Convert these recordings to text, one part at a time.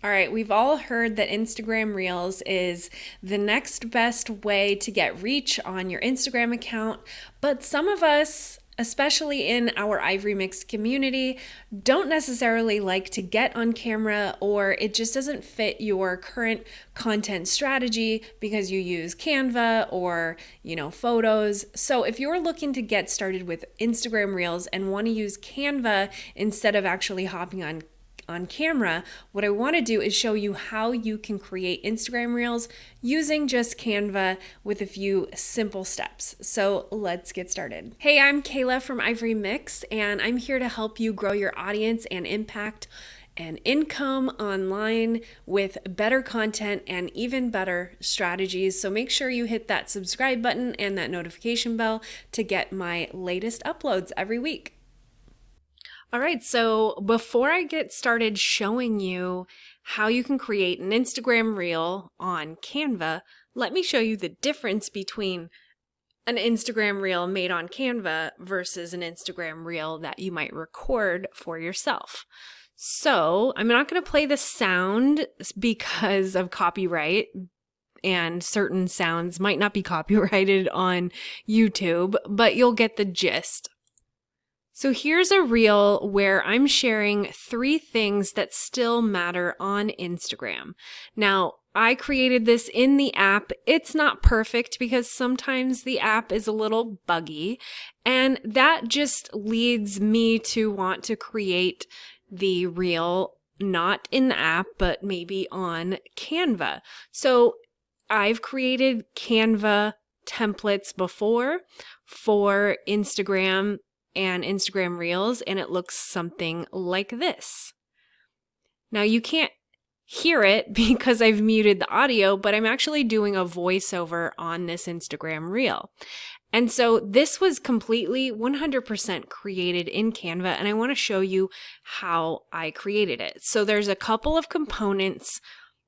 All right, we've all heard that Instagram Reels is the next best way to get reach on your Instagram account, but some of us, especially in our Ivory Mix community, don't necessarily like to get on camera, or it just doesn't fit your current content strategy because you use Canva or, photos. So if you're looking to get started with Instagram Reels and want to use Canva instead of actually hopping on camera, what I want to do is show you how you can create Instagram Reels using just Canva with a few simple steps. So let's get started. Hey, I'm Kayla from Ivory Mix, and I'm here to help you grow your audience and impact and income online with better content and even better strategies. So make sure you hit that subscribe button and that notification bell to get my latest uploads every week. All right, so before I get started showing you how you can create an Instagram Reel on Canva, let me show you the difference between an Instagram Reel made on Canva versus an Instagram Reel that you might record for yourself. So I'm not going to play the sound because of copyright, and certain sounds might not be copyrighted on YouTube, but you'll get the gist. So here's a reel where I'm sharing 3 things that still matter on Instagram. Now, I created this in the app. It's not perfect because sometimes the app is a little buggy, and that just leads me to want to create the reel not in the app, but maybe on Canva. So I've created Canva templates before for Instagram and Instagram Reels, and it looks something like this. Now you can't hear it because I've muted the audio, but I'm actually doing a voiceover on this Instagram Reel. And so this was completely 100% created in Canva, and I want to show you how I created it. So there's a couple of components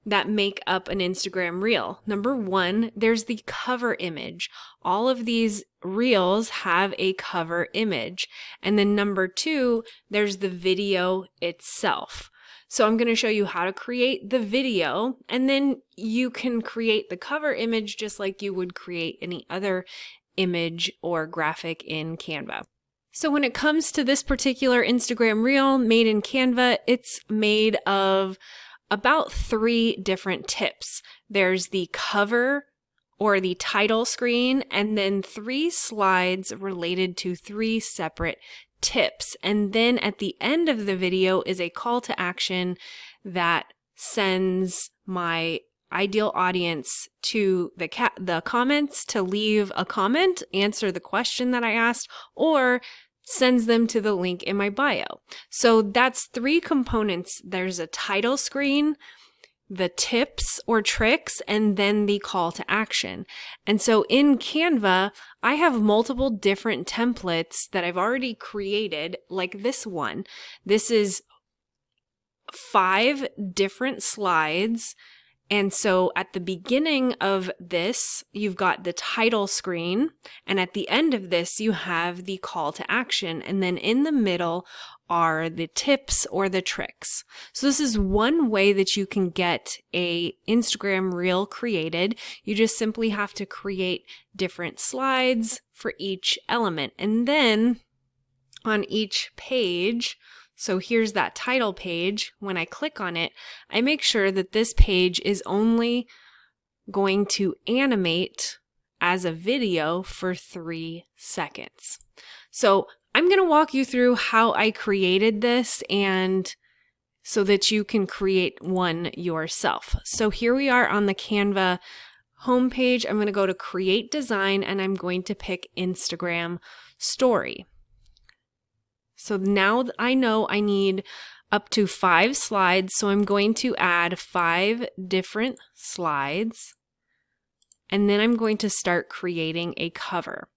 that make up an Instagram Reel. Number 1, there's the cover image. All of these Reels have a cover image. And then number 2, there's the video itself. So I'm going to show you how to create the video, and then you can create the cover image just like you would create any other image or graphic in Canva. So when it comes to this particular Instagram Reel made in Canva, it's made of about 3 different tips. There's the cover or the title screen, and then 3 slides related to 3 separate tips. And then at the end of the video is a call to action that sends my ideal audience to the comments to leave a comment, answer the question that I asked, or sends them to the link in my bio. So that's 3 components. There's a title screen, the tips or tricks, and then the call to action. And so in Canva, I have multiple different templates that I've already created, like this one. This is 5 different slides. And so at the beginning of this, you've got the title screen, and at the end of this, you have the call to action, and then in the middle are the tips or the tricks. So this is one way that you can get a Instagram Reel created. You just simply have to create different slides for each element, and then on each page, so here's that title page. When I click on it, I make sure that this page is only going to animate as a video for 3 seconds. So I'm going to walk you through how I created this, and so that you can create one yourself. So here we are on the Canva homepage. I'm going to go to Create Design, and I'm going to pick Instagram Story. So now I know I need up to 5 slides, so I'm going to add 5 different slides, and then I'm going to start creating a cover.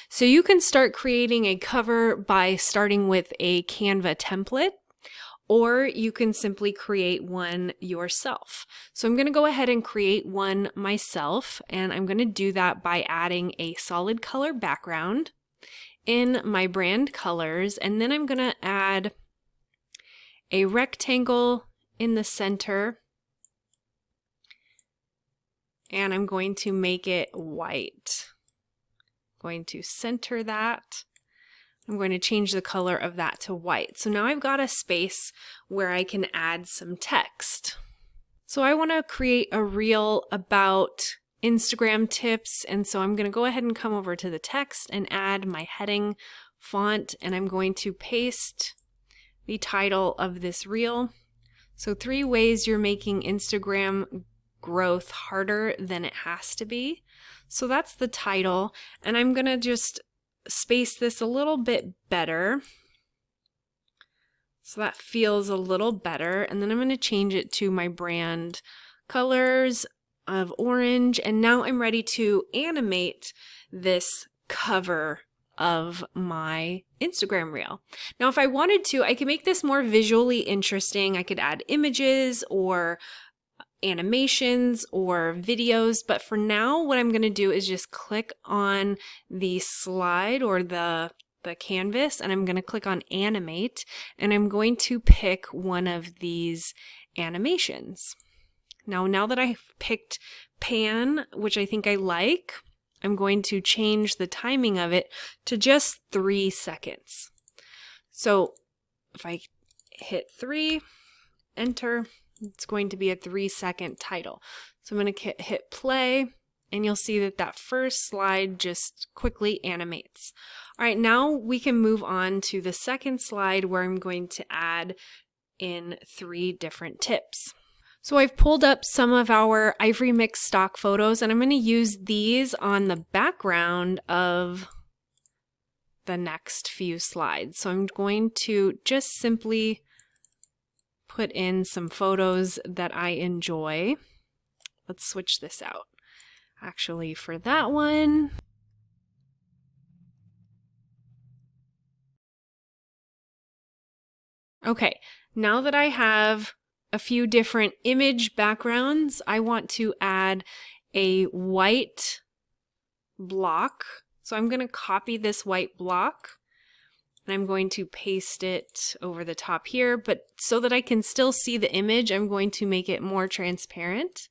So you can start creating a cover by starting with a Canva template, or you can simply create one yourself. So I'm going to go ahead and create one myself, and I'm going to do that by adding a solid color background in my brand colors, and then I'm going to add a rectangle in the center and I'm going to make it white. I'm going to center that. I'm going to change the color of that to white. So now I've got a space where I can add some text. So I want to create a reel about Instagram tips, and so I'm going to go ahead and come over to the text and add my heading font, and I'm going to paste the title of this reel. So 3 ways you're making Instagram growth harder than it has to be. So that's the title, and I'm going to just space this a little bit better. So that feels a little better, and then I'm going to change it to my brand colors of orange, and now I'm ready to animate this cover of my Instagram reel. Now if I wanted to, I could make this more visually interesting. I could add images or animations or videos, but for now what I'm going to do is just click on the slide or the canvas, and I'm going to click on Animate, and I'm going to pick one of these animations. Now that I've picked Pan, which I think I like, I'm going to change the timing of it to just 3 seconds. So if I hit 3, enter, it's going to be a 3-second title. So I'm going to hit play, and you'll see that that first slide just quickly animates. All right, now we can move on to the second slide where I'm going to add in 3 different tips. So I've pulled up some of our Ivory Mix stock photos, and I'm going to use these on the background of the next few slides. So I'm going to just simply put in some photos that I enjoy. Let's switch this out. Actually, for that one, okay, now that I have a few different image backgrounds, I want to add a white block. So I'm going to copy this white block, and I'm going to paste it over the top here, but so that I can still see the image, I'm going to make it more transparent.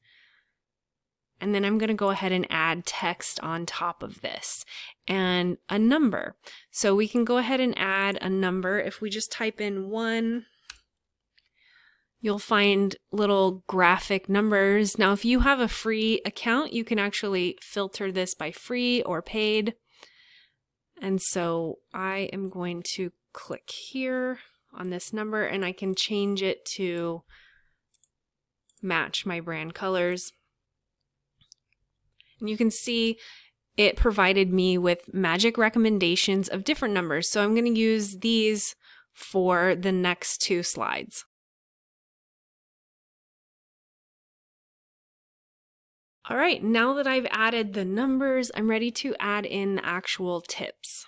And then I'm going to go ahead and add text on top of this and a number. So we can go ahead and add a number. If we just type in 1, you'll find little graphic numbers. Now, if you have a free account, you can actually filter this by free or paid. And so I am going to click here on this number, and I can change it to match my brand colors. And you can see it provided me with magic recommendations of different numbers. So I'm going to use these for the next 2 slides. All right, now that I've added the numbers, I'm ready to add in the actual tips.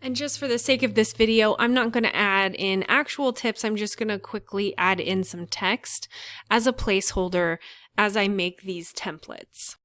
And just for the sake of this video, I'm not going to add in actual tips. I'm just going to quickly add in some text as a placeholder as I make these templates.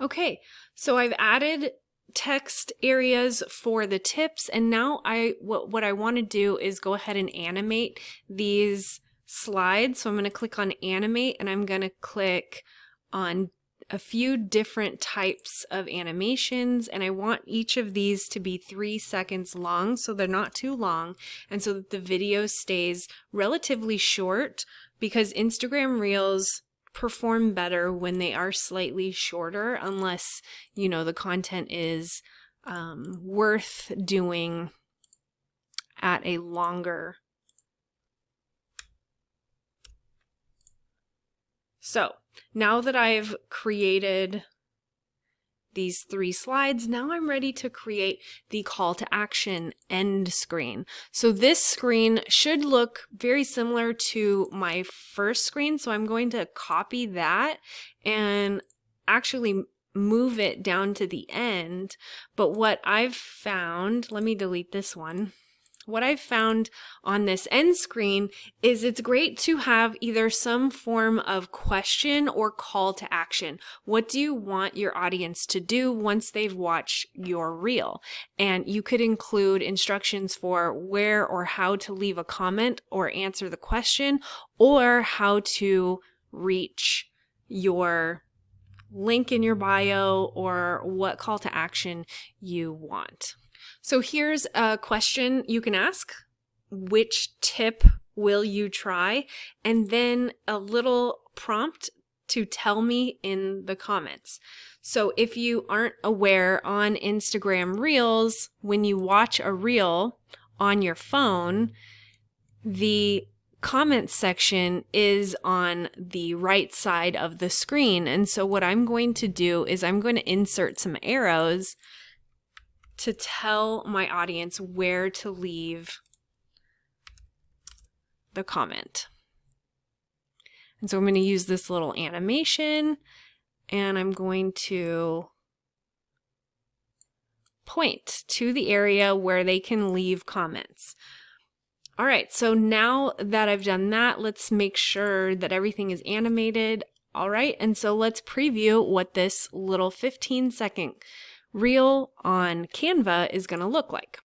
Okay, so I've added text areas for the tips, and now what I want to do is go ahead and animate these slides. So I'm going to click on Animate, and I'm going to click on a few different types of animations, and I want each of these to be 3 seconds long, so they're not too long, and so that the video stays relatively short, because Instagram Reels perform better when they are slightly shorter, unless, you know, the content is worth doing at a longer. So now that I've created these 3 slides, now I'm ready to create the call to action end screen. So this screen should look very similar to my first screen. So I'm going to copy that and actually move it down to the end. But what I've found, let me delete this one. what I've found on this end screen is it's great to have either some form of question or call to action. What do you want your audience to do once they've watched your reel? And you could include instructions for where or how to leave a comment or answer the question, or how to reach your link in your bio, or what call to action you want. So here's a question you can ask. Which tip will you try? And then a little prompt to tell me in the comments. So if you aren't aware, on Instagram Reels, when you watch a reel on your phone, the comments section is on the right side of the screen. And so what I'm going to do is I'm going to insert some arrows to tell my audience where to leave the comment. And so I'm going to use this little animation, and I'm going to point to the area where they can leave comments. All right, so now that I've done that, let's make sure that everything is animated. All right, and so let's preview what this little 15-second reel on Canva is going to look like.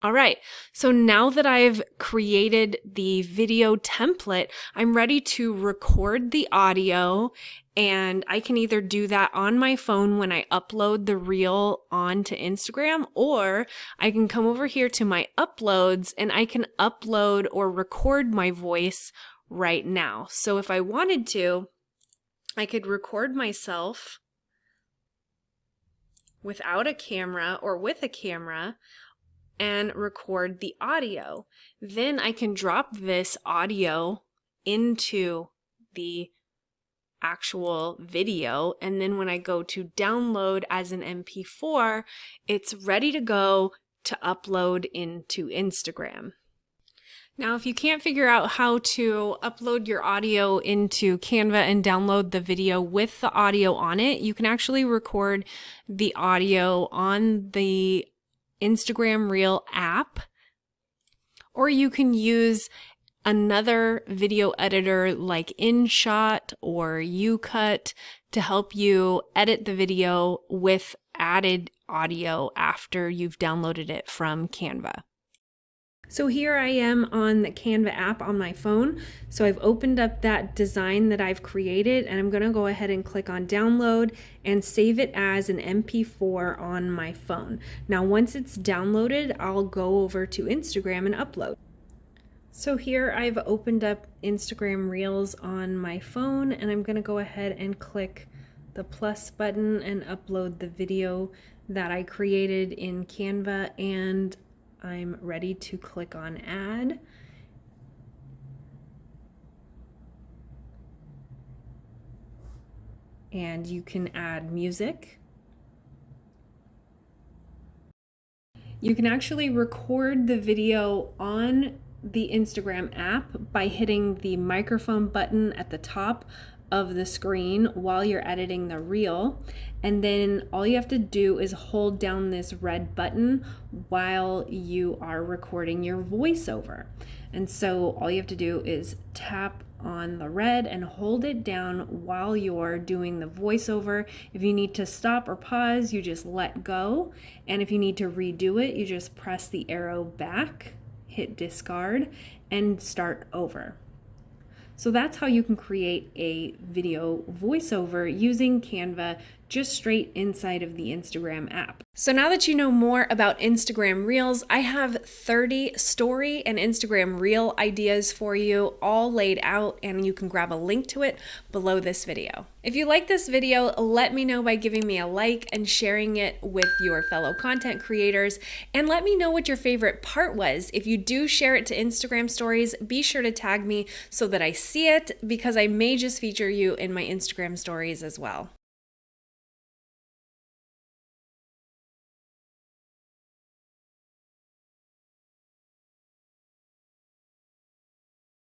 All right, so now that I've created the video template, I'm ready to record the audio, and I can either do that on my phone when I upload the reel onto Instagram, or I can come over here to my uploads and I can upload or record my voice right now. So if I wanted to, I could record myself without a camera or with a camera and record the audio. Then I can drop this audio into the actual video, and then when I go to download as an MP4, it's ready to go to upload into Instagram. Now, if you can't figure out how to upload your audio into Canva and download the video with the audio on it, you can actually record the audio on the Instagram Reel app, or you can use another video editor like InShot or UCut to help you edit the video with added audio after you've downloaded it from Canva. So here I am on the Canva app on my phone. So I've opened up that design that I've created, and I'm going to go ahead and click on download and save it as an MP4 on my phone. Now once it's downloaded, I'll go over to Instagram and upload. So here I've opened up Instagram Reels on my phone, and I'm going to go ahead and click the plus button and upload the video that I created in Canva, and I'm ready to click on add. And you can add music. You can actually record the video on the Instagram app by hitting the microphone button at the top of the screen while you're editing the reel, and then all you have to do is hold down this red button while you are recording your voiceover. And so all you have to do is tap on the red and hold it down while you're doing the voiceover. If you need to stop or pause, you just let go, and if you need to redo it, you just press the arrow back, hit discard, and start over. So that's how you can create a video voiceover using Canva just straight inside of the Instagram app. So now that you know more about Instagram Reels, I have 30 story and Instagram Reel ideas for you, all laid out, and you can grab a link to it below this video. If you like this video, let me know by giving me a like and sharing it with your fellow content creators, and let me know what your favorite part was. If you do share it to Instagram stories, be sure to tag me so that I see it, because I may just feature you in my Instagram stories as well.